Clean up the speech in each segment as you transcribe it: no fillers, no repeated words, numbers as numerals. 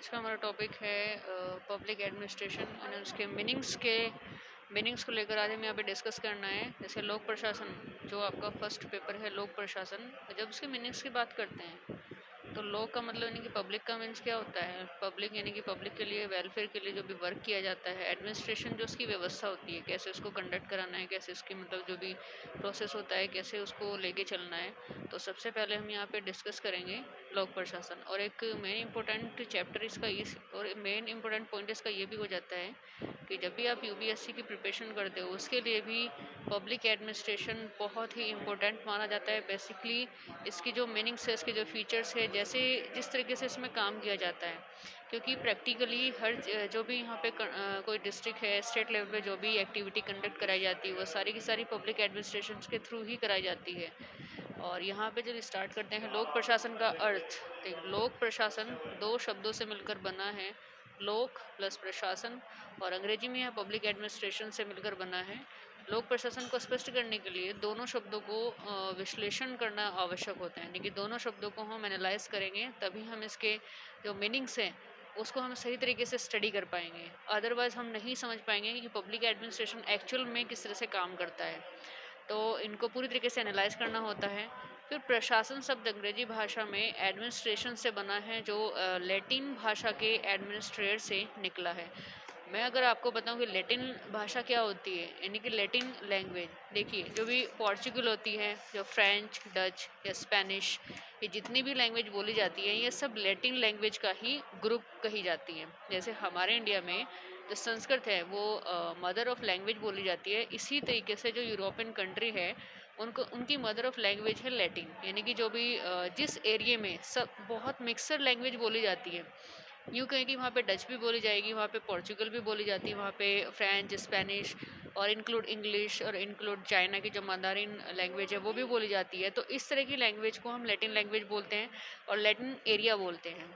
आज का हमारा टॉपिक है पब्लिक एडमिनिस्ट्रेशन और उसके मीनिंग्स को लेकर आज हमें यहाँ पे डिस्कस करना है। जैसे लोक प्रशासन, जो आपका फर्स्ट पेपर है लोक प्रशासन, जब उसके मीनिंग्स की बात करते हैं तो लोक का मतलब यानी कि पब्लिक का मीन्स क्या होता है। पब्लिक यानी कि पब्लिक के लिए, वेलफेयर के लिए जो भी वर्क किया जाता है। एडमिनिस्ट्रेशन जो उसकी व्यवस्था होती है, कैसे उसको कंडक्ट कराना है, कैसे उसकी मतलब जो भी प्रोसेस होता है, कैसे उसको लेके चलना है। तो सबसे पहले हम यहाँ पे डिस्कस करेंगे लोक प्रशासन। और एक मेन इंपॉर्टेंट चैप्टर इसका इस और मेन इंपॉर्टेंट पॉइंट इसका ये भी हो जाता है कि जब भी आप यूपीएससी की प्रिपरेशन करते हो उसके लिए भी पब्लिक एडमिनिस्ट्रेशन बहुत ही इम्पोर्टेंट माना जाता है। बेसिकली इसकी जो मीनिंग्स है, इसके जो फीचर्स है, जैसे जिस तरीके से इसमें काम किया जाता है, क्योंकि प्रैक्टिकली जो भी यहाँ पे कोई डिस्ट्रिक्ट है, स्टेट लेवल पे जो भी एक्टिविटी कंडक्ट कराई जाती है वो सारी की सारी पब्लिक एडमिनिस्ट्रेशन के थ्रू ही कराई जाती है। और यहाँ पे जब स्टार्ट करते हैं लोक प्रशासन का अर्थ, तो लोक प्रशासन दो शब्दों से मिलकर बना है, लोक प्लस प्रशासन, और अंग्रेजी में यह पब्लिक एडमिनिस्ट्रेशन से मिलकर बना है। लोक प्रशासन को स्पष्ट करने के लिए दोनों शब्दों को विश्लेषण करना आवश्यक होता है, यानी कि दोनों शब्दों को हम एनालाइज करेंगे तभी हम इसके जो मीनिंग्स हैं उसको हम सही तरीके से स्टडी कर पाएंगे। अदरवाइज हम नहीं समझ पाएंगे कि पब्लिक एडमिनिस्ट्रेशन एक्चुअल में किस तरह से काम करता है। तो इनको पूरी तरीके से एनालाइज करना होता है। फिर प्रशासन शब्द अंग्रेजी भाषा में एडमिनिस्ट्रेशन से बना है, जो लैटिन भाषा के एडमिनिस्ट्रेट से निकला है। मैं अगर आपको बताऊं कि लैटिन भाषा क्या होती है, यानी कि लैटिन लैंग्वेज, देखिए जो भी पोर्चुगल होती है, जो फ्रेंच, डच या स्पेनिश, ये जितनी भी लैंग्वेज बोली जाती है ये सब लैटिन लैंग्वेज का ही ग्रुप कही जाती है। जैसे हमारे इंडिया में जो संस्कृत है वो मदर ऑफ लैंग्वेज बोली जाती है, इसी तरीके से जो यूरोपियन कंट्री है उनको उनकी मदर ऑफ लैंग्वेज है लैटिन, यानी कि जो भी जिस एरिया में सब बहुत मिक्सर लैंग्वेज बोली जाती है। यूँ कहें कि वहाँ पे डच भी बोली जाएगी, वहाँ पे पोर्चुगल भी बोली जाती है, वहाँ पे फ्रेंच, स्पेनिश और इंक्लूड इंग्लिश और इंक्लूड चाइना की जो मंदारिन लैंग्वेज है वो भी बोली जाती है। तो इस तरह की लैंग्वेज को हम लैटिन लैंग्वेज बोलते हैं और लैटिन एरिया बोलते हैं।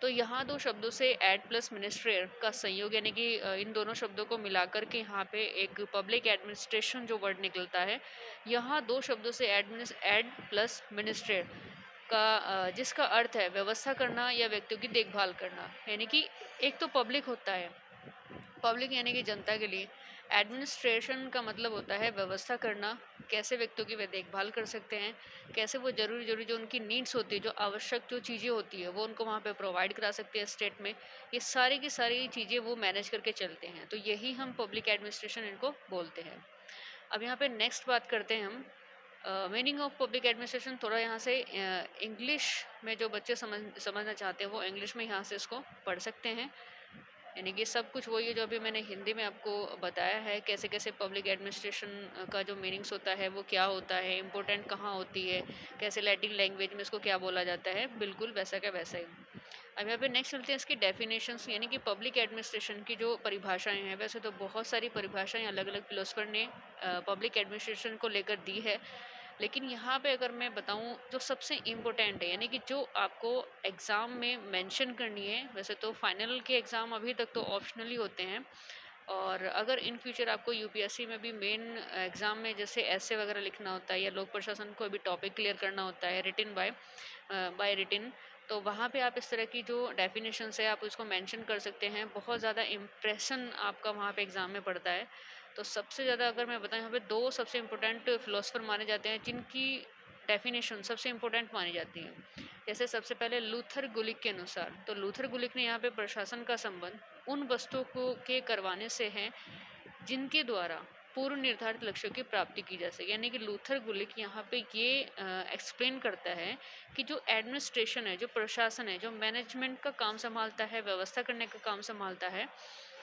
तो यहाँ दो शब्दों से एड प्लस मिनिस्ट्रेयर का संयोग, यानी कि इन दोनों शब्दों को मिलाकर के यहाँ पे एक पब्लिक एडमिनिस्ट्रेशन जो वर्ड निकलता है, यहाँ दो शब्दों से एड प्लस मिनिस्ट्रेयर का जिसका अर्थ है व्यवस्था करना या व्यक्तियों की देखभाल करना। यानी कि एक तो पब्लिक होता है, पब्लिक यानी कि जनता के लिए। एडमिनिस्ट्रेशन का मतलब होता है व्यवस्था करना, कैसे व्यक्तियों की वे देखभाल कर सकते हैं, कैसे वो जरूरी जरूरी जो उनकी नीड्स होती है, जो आवश्यक जो चीज़ें होती है वो उनको वहाँ पे प्रोवाइड करा सकते हैं स्टेट में। ये सारी की सारी चीज़ें वो मैनेज करके चलते हैं, तो यही हम पब्लिक एडमिनिस्ट्रेशन इनको बोलते हैं। अब यहाँ पे नेक्स्ट बात करते हैं हम मीनिंग ऑफ पब्लिक एडमिनिस्ट्रेशन। थोड़ा यहाँ से इंग्लिश में जो बच्चे समझना चाहते हैं वो इंग्लिश में यहाँ से इसको पढ़ सकते हैं। यानी कि सब कुछ वही है जो अभी मैंने हिंदी में आपको बताया है, कैसे कैसे पब्लिक एडमिनिस्ट्रेशन का जो मीनिंग्स होता है वो क्या होता है, इंपॉर्टेंट कहाँ होती है, कैसे लैटिन लैंग्वेज में इसको क्या बोला जाता है, बिल्कुल वैसा का वैसा ही। अब यहाँ पे नेक्स्ट चलते हैं इसकी डेफिनेशंस, यानी कि पब्लिक एडमिनिस्ट्रेशन की जो परिभाषाएं हैं। वैसे तो बहुत सारी परिभाषाएं अलग अलग फिलोसफर ने पब्लिक एडमिनिस्ट्रेशन को लेकर दी है, लेकिन यहाँ पे अगर मैं बताऊँ जो सबसे इम्पोर्टेंट है, यानी कि जो आपको एग्ज़ाम में मेंशन करनी है। वैसे तो फाइनल के एग्ज़ाम अभी तक तो ऑप्शनली होते हैं, और अगर इन फ्यूचर आपको यूपीएससी में भी मेन एग्ज़ाम में जैसे ऐसे वगैरह लिखना होता है या लोक प्रशासन को भी टॉपिक क्लियर करना होता है रिटिन बाय रिटिन, तो वहाँ पे आप इस तरह की जो डेफिनेशंस है आप उसको मेंशन कर सकते हैं। बहुत ज़्यादा इम्प्रेशन आपका वहाँ पे एग्ज़ाम में पड़ता है। तो सबसे ज़्यादा अगर मैं बताऊँ, यहाँ पे दो सबसे इम्पोर्टेंट फिलोसफर माने जाते हैं जिनकी डेफिनेशन सबसे इम्पोर्टेंट मानी जाती है। जैसे सबसे पहले लूथर गुलिक के अनुसार, तो लूथर गुलिक ने यहाँ पे प्रशासन का संबंध उन वस्तुओं को के करवाने से है जिनके द्वारा पूर्व निर्धारित लक्ष्यों की प्राप्ति की जा सके। यानी कि लूथर गुलिक यहाँ पे ये एक्सप्लेन करता है कि जो एडमिनिस्ट्रेशन है, जो प्रशासन है, जो मैनेजमेंट का काम संभालता है, व्यवस्था करने का काम संभालता है,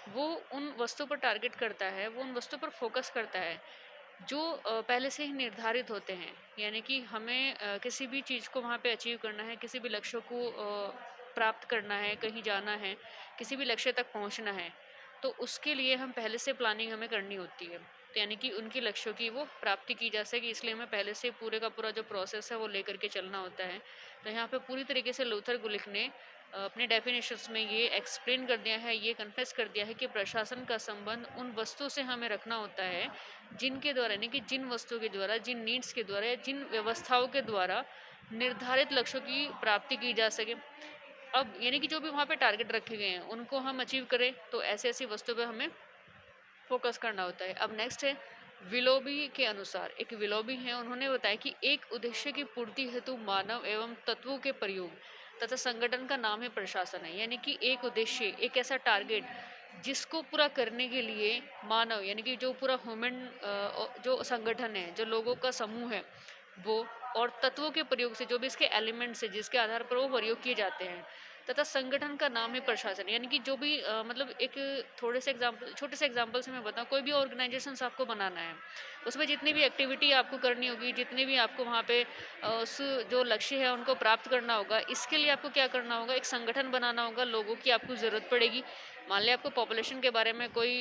वो उन वस्तुओं पर टारगेट करता है, वो उन वस्तुओं पर फोकस करता है जो पहले से ही निर्धारित होते हैं। यानी कि हमें किसी भी चीज़ को वहाँ पे अचीव करना है, किसी भी लक्ष्य को प्राप्त करना है, कहीं जाना है, किसी भी लक्ष्य तक पहुँचना है, तो उसके लिए हम पहले से प्लानिंग हमें करनी होती है। तो यानी कि उनके लक्ष्यों की वो प्राप्ति की जा सके, इसलिए हमें पहले से पूरे का पूरा जो प्रोसेस है वो लेकर के चलना होता है। तो यहाँ पे पूरी तरीके से लूथर गुलिक ने अपने डेफिनेशंस में ये एक्सप्लेन कर दिया है, ये कन्फेस कर दिया है कि प्रशासन का संबंध उन वस्तुओं से हमें रखना होता है जिनके द्वारा, यानी कि जिन वस्तुओं के द्वारा, जिन नीड्स के द्वारा या जिन व्यवस्थाओं के द्वारा निर्धारित लक्ष्यों की प्राप्ति की जा सके। अब यानी कि जो भी वहाँ पे टारगेट रखे गए हैं उनको हम अचीव करें, तो ऐसे ऐसी वस्तु पे हमें फोकस करना होता है। अब नेक्स्ट है विलोबी के अनुसार, एक विलोबी है, उन्होंने बताया कि एक उद्देश्य की पूर्ति हेतु मानव एवं तत्वों के प्रयोग तथा संगठन का नाम है प्रशासन है। यानी कि एक उद्देश्य, एक ऐसा टारगेट जिसको पूरा करने के लिए मानव यानी कि जो पूरा ह्यूमन जो संगठन है, जो लोगों का समूह है वो, और तत्वों के प्रयोग से जो भी इसके एलिमेंट्स है जिसके आधार पर वो प्रयोग किए जाते हैं, तथा संगठन का नाम है प्रशासन। यानी कि जो भी मतलब एक थोड़े से एग्जाम्पल, छोटे से एग्जाम्पल से मैं बताऊं, कोई भी ऑर्गेनाइजेशन आपको बनाना है, उसमें जितनी भी एक्टिविटी आपको करनी होगी, जितनी भी आपको वहाँ पे उस जो लक्ष्य है उनको प्राप्त करना होगा, इसके लिए आपको क्या करना होगा, एक संगठन बनाना होगा, लोगों की आपको ज़रूरत पड़ेगी। मान लिया आपको पॉपुलेशन के बारे में कोई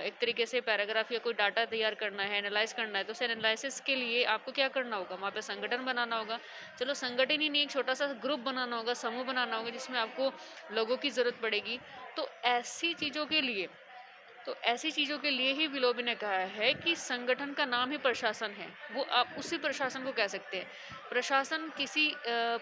एक तरीके से पैराग्राफ या कोई डाटा तैयार करना है, एनालाइज करना है, तो उस एनालिसिस के लिए आपको क्या करना होगा, वहाँ पे संगठन बनाना होगा। चलो संगठन ही नहीं, एक छोटा सा ग्रुप बनाना होगा, समूह बनाना होगा, जिसमें आपको लोगों की ज़रूरत पड़ेगी। तो ऐसी चीज़ों के लिए, तो ऐसी चीज़ों के लिए ही विलोबी ने कहा है कि संगठन का नाम ही प्रशासन है। वो आप उसी प्रशासन को कह सकते हैं। प्रशासन किसी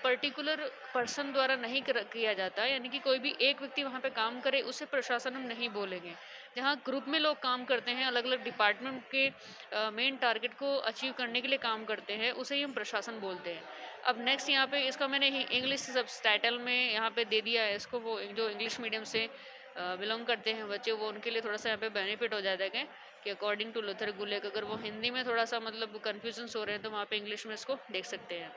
पर्टिकुलर पर्सन द्वारा नहीं किया जाता, यानी कि कोई भी एक व्यक्ति वहाँ पे काम करे उसे प्रशासन हम नहीं बोलेंगे। जहाँ ग्रुप में लोग काम करते हैं, अलग अलग डिपार्टमेंट के मेन टारगेट को अचीव करने के लिए काम करते हैं, उसे ही हम प्रशासन बोलते हैं। अब नेक्स्ट यहाँ पे इसका मैंने इंग्लिश सब टाइटल में यहाँ पे दे दिया है इसको, वो जो इंग्लिश मीडियम से बिलोंग करते हैं बच्चे, वो उनके लिए थोड़ा सा यहाँ पे बेनिफिट हो जाता है कि अकॉर्डिंग टू लुथर गुलेक, अगर वो हिंदी में थोड़ा सा मतलब कन्फ्यूजन हो रहे हैं तो वहाँ पे इंग्लिश में इसको देख सकते हैं।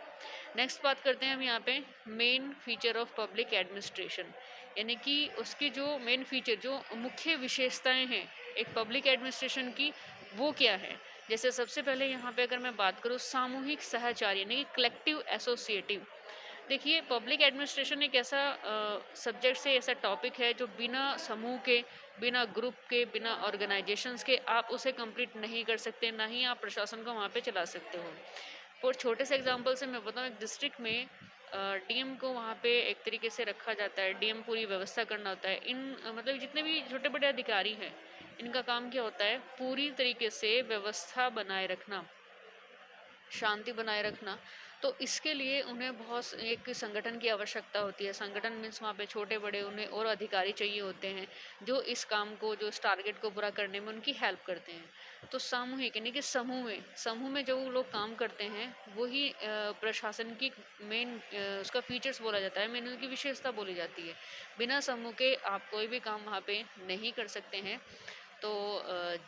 नेक्स्ट बात करते हैं हम यहाँ पे main feature of public administration, यानी कि उसकी जो मेन फीचर, जो मुख्य विशेषताएं हैं एक पब्लिक एडमिनिस्ट्रेशन की, वो क्या है। जैसे सबसे पहले यहाँ पे अगर मैं बात करूँ, सामूहिक सहचार यानी कि कलेक्टिव एसोसिएटिव। देखिए पब्लिक एडमिनिस्ट्रेशन एक ऐसा सब्जेक्ट से ऐसा टॉपिक है जो बिना समूह के, बिना ग्रुप के, बिना ऑर्गेनाइजेशंस के आप उसे कंप्लीट नहीं कर सकते, ना ही आप प्रशासन को वहाँ पे चला सकते हो। और छोटे से एग्जांपल से मैं बताऊँ, एक डिस्ट्रिक्ट में डीएम को वहाँ पे एक तरीके से रखा जाता है, डीएम पूरी व्यवस्था करना होता है। मतलब जितने भी छोटे बड़े अधिकारी हैं, इनका काम क्या होता है, पूरी तरीके से व्यवस्था बनाए रखना, शांति बनाए रखना। तो इसके लिए उन्हें बहुत एक संगठन की आवश्यकता होती है। संगठन मीन्स वहाँ पे छोटे बड़े उन्हें और अधिकारी चाहिए होते हैं जो इस काम को, जो इस टारगेट को पूरा करने में उनकी हेल्प करते हैं। तो सामूहिक यानी कि समूह में जो लोग काम करते हैं वही प्रशासन की मेन उसका फीचर्स बोला जाता है, मेन उनकी विशेषता बोली जाती है। बिना समूह के आप कोई भी काम वहाँ पे नहीं कर सकते हैं। तो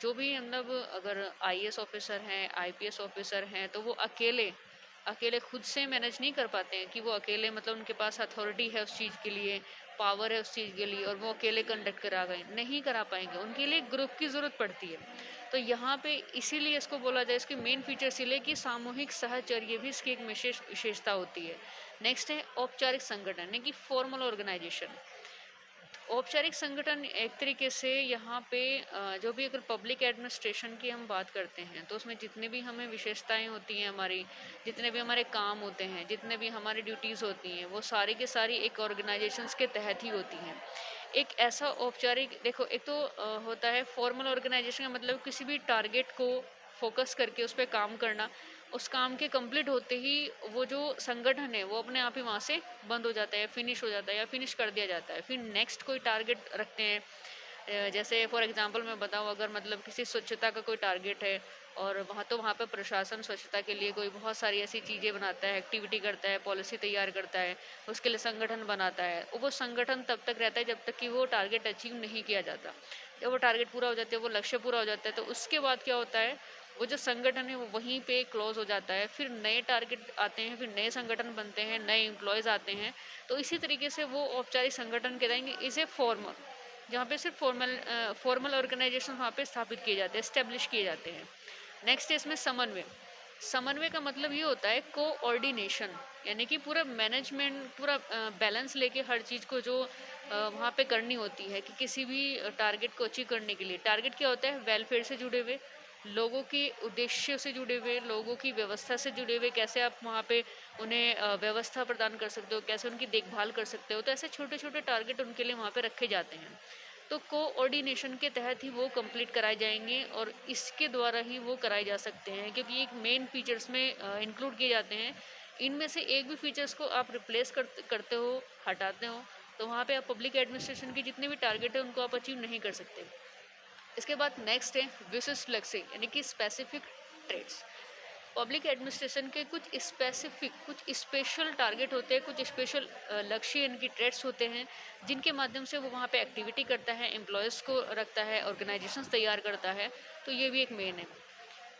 जो भी मतलब अगर आईएएस ऑफिसर हैं, आईपीएस ऑफिसर हैं, तो वो अकेले अकेले खुद से मैनेज नहीं कर पाते हैं कि वो अकेले मतलब उनके पास अथॉरिटी है उस चीज़ के लिए, पावर है उस चीज़ के लिए, और वो अकेले कंडक्ट करा गए नहीं करा पाएंगे, उनके लिए ग्रुप की ज़रूरत पड़ती है। तो यहाँ पे इसीलिए इसको बोला जाए, इसके मेन फीचर इसीलिए कि सामूहिक सहचर्य भी इसकी एक विशेषता होती है। नेक्स्ट है औपचारिक संगठन यानी कि फॉर्मल ऑर्गेनाइजेशन। औपचारिक संगठन एक तरीके से यहाँ पे जो भी अगर पब्लिक एडमिनिस्ट्रेशन की हम बात करते हैं तो उसमें जितनी भी हमें विशेषताएं होती हैं हमारी, जितने भी हमारे काम होते हैं, जितने भी हमारी ड्यूटीज़ होती हैं, वो सारी की सारी एक ऑर्गेनाइजेशंस के तहत ही होती हैं। एक ऐसा औपचारिक, देखो एक तो होता है फॉर्मल ऑर्गेनाइजेशन का मतलब किसी भी टारगेट को फोकस करके उस पर काम करना, उस काम के कंप्लीट होते ही वो जो संगठन है वो अपने आप ही वहाँ से बंद हो जाता है, फिनिश हो जाता है या फिनिश कर दिया जाता है। फिर नेक्स्ट कोई टारगेट रखते हैं। जैसे फॉर एग्जांपल मैं बताऊँ, अगर मतलब किसी स्वच्छता का कोई टारगेट है और वहाँ पे प्रशासन स्वच्छता के लिए कोई बहुत सारी ऐसी चीज़ें बनाता है, एक्टिविटी करता है, पॉलिसी तैयार करता है, उसके लिए संगठन बनाता है। वो संगठन तब तक रहता है जब तक कि वो टारगेट अचीव नहीं किया जाता। जब वो टारगेट पूरा हो जाता है, वो लक्ष्य पूरा हो जाता है, तो उसके बाद क्या होता है, वो जो संगठन है वो वहीं पे क्लोज हो जाता है। फिर नए टारगेट आते हैं, फिर नए संगठन बनते हैं, नए एम्प्लॉयज़ आते हैं। तो इसी तरीके से वो औपचारिक संगठन कहलाएंगे। इसे फॉर्मल, जहाँ पे सिर्फ फॉर्मल ऑर्गेनाइजेशन वहाँ पे स्थापित किए जाते हैं, स्टेब्लिश किए जाते हैं। नेक्स्ट है इसमें समन्वय। समन्वय का मतलब ये होता है कोऑर्डिनेशन, यानी कि पूरा मैनेजमेंट, पूरा बैलेंस लेके हर चीज़ को जो वहाँ पे करनी होती है कि किसी भी टारगेट को अचीव करने के लिए। टारगेट क्या होता है, वेलफेयर से जुड़े हुए लोगों के उद्देश्य से जुड़े हुए, लोगों की व्यवस्था से जुड़े हुए, कैसे आप वहाँ पे उन्हें व्यवस्था प्रदान कर सकते हो, कैसे उनकी देखभाल कर सकते हो। तो ऐसे छोटे छोटे टारगेट उनके लिए वहाँ पे रखे जाते हैं। तो कोऑर्डिनेशन के तहत ही वो कंप्लीट कराए जाएंगे और इसके द्वारा ही वो कराए जा सकते हैं, क्योंकि एक मेन फीचर्स में इंक्लूड किए जाते हैं। इनमें से एक भी फीचर्स को आप रिप्लेस करते हो, हटाते हो, तो वहाँ पे आप पब्लिक एडमिनिस्ट्रेशन के जितने भी टारगेट है उनको आप अचीव नहीं कर सकते। इसके बाद नेक्स्ट है विशिष्ट लक्ष्य यानी कि स्पेसिफिक ट्रेड्स। पब्लिक एडमिनिस्ट्रेशन के कुछ स्पेसिफिक कुछ स्पेशल टारगेट होते हैं, कुछ स्पेशल लक्ष्य इनकी ट्रेड्स होते हैं, जिनके माध्यम से वो वहाँ पे एक्टिविटी करता है, एम्प्लॉयज़ को रखता है, ऑर्गेनाइजेशंस तैयार करता है। तो ये भी एक मेन है।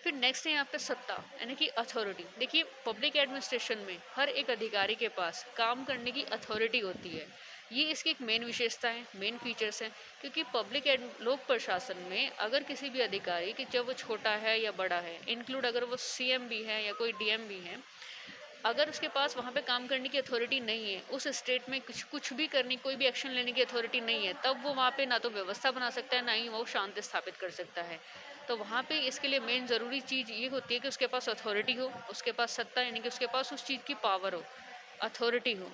फिर नेक्स्ट है यहाँ पे सत्ता यानी कि अथॉरिटी। देखिए पब्लिक एडमिनिस्ट्रेशन में हर एक अधिकारी के पास काम करने की अथॉरिटी होती है। ये इसकी एक मेन विशेषता है, मेन फीचर्स हैं। क्योंकि लोक प्रशासन में अगर किसी भी अधिकारी कि जब वो छोटा है या बड़ा है, इंक्लूड अगर वो सीएम भी है या कोई डीएम भी है, अगर उसके पास वहाँ पे काम करने की अथॉरिटी नहीं है, उस स्टेट में कुछ कुछ भी करने, कोई भी एक्शन लेने की अथॉरिटी नहीं है, तब वो वहाँ पे ना तो व्यवस्था बना सकता है, ना ही वो शांति स्थापित कर सकता है। तो वहाँ पे इसके लिए मेन ज़रूरी चीज़ ये होती है कि उसके पास अथॉरिटी हो, उसके पास सत्ता यानी कि उसके पास उस चीज़ की पावर हो, अथॉरिटी हो।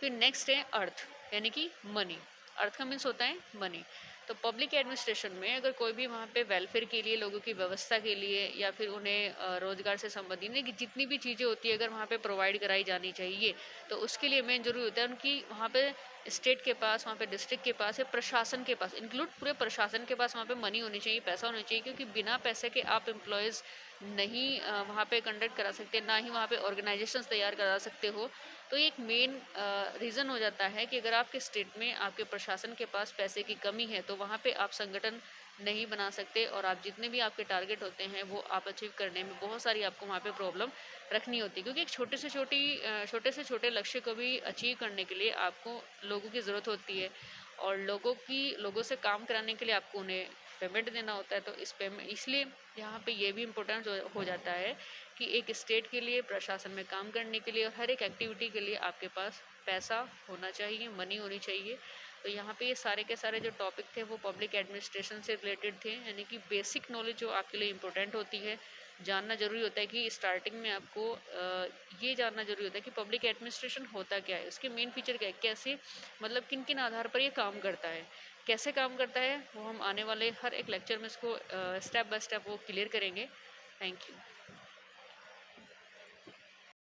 फिर नेक्स्ट है अर्थ यानी कि मनी। अर्थ का मीन्स होता है मनी। तो पब्लिक एडमिनिस्ट्रेशन में अगर कोई भी वहाँ पे वेलफेयर के लिए, लोगों की व्यवस्था के लिए या फिर उन्हें रोजगार से संबंधित नहीं कि जितनी भी चीज़ें होती है अगर वहाँ पे प्रोवाइड कराई जानी चाहिए, तो उसके लिए मेन जरूरी होता है उनकी वहाँ पे स्टेट के पास, वहाँ पे डिस्ट्रिक्ट के पास या प्रशासन के पास, इंक्लूड पूरे प्रशासन के पास वहाँ पे मनी होनी चाहिए, पैसा होना चाहिए। क्योंकि बिना पैसे के आप एम्प्लॉयज़ नहीं वहाँ पे कंडक्ट करा सकते, ना ही वहाँ पे ऑर्गेनाइजेशंस तैयार करा सकते हो। तो ये एक मेन रीज़न हो जाता है कि अगर आपके स्टेट में आपके प्रशासन के पास पैसे की कमी है, तो वहाँ पे आप संगठन नहीं बना सकते और आप जितने भी आपके टारगेट होते हैं वो आप अचीव करने में बहुत सारी आपको वहाँ पे प्रॉब्लम रखनी होती है। क्योंकि एक छोटे से छोटे लक्ष्य को भी अचीव करने के लिए आपको लोगों की ज़रूरत होती है, और लोगों से काम कराने के लिए आपको उन्हें पेमेंट देना होता है। तो इस पेमेंट इसलिए यहाँ पे ये भी इम्पोर्टेंट हो जाता है कि एक स्टेट के लिए, प्रशासन में काम करने के लिए और हर एक एक्टिविटी के लिए आपके पास पैसा होना चाहिए, मनी होनी चाहिए। तो यहाँ पे ये सारे के सारे जो टॉपिक थे वो पब्लिक एडमिनिस्ट्रेशन से रिलेटेड थे, यानी कि बेसिक नॉलेज जो आपके लिए इम्पोर्टेंट होती है, जानना जरूरी होता है कि स्टार्टिंग में आपको ये जानना जरूरी होता है कि पब्लिक एडमिनिस्ट्रेशन होता क्या है, उसके मेन फीचर क्या है, कैसे मतलब किन किन आधार पर ये काम करता है, कैसे काम करता है, वो हम आने वाले हर एक लेक्चर में इसको स्टेप बाय स्टेप वो क्लियर करेंगे। Thank you.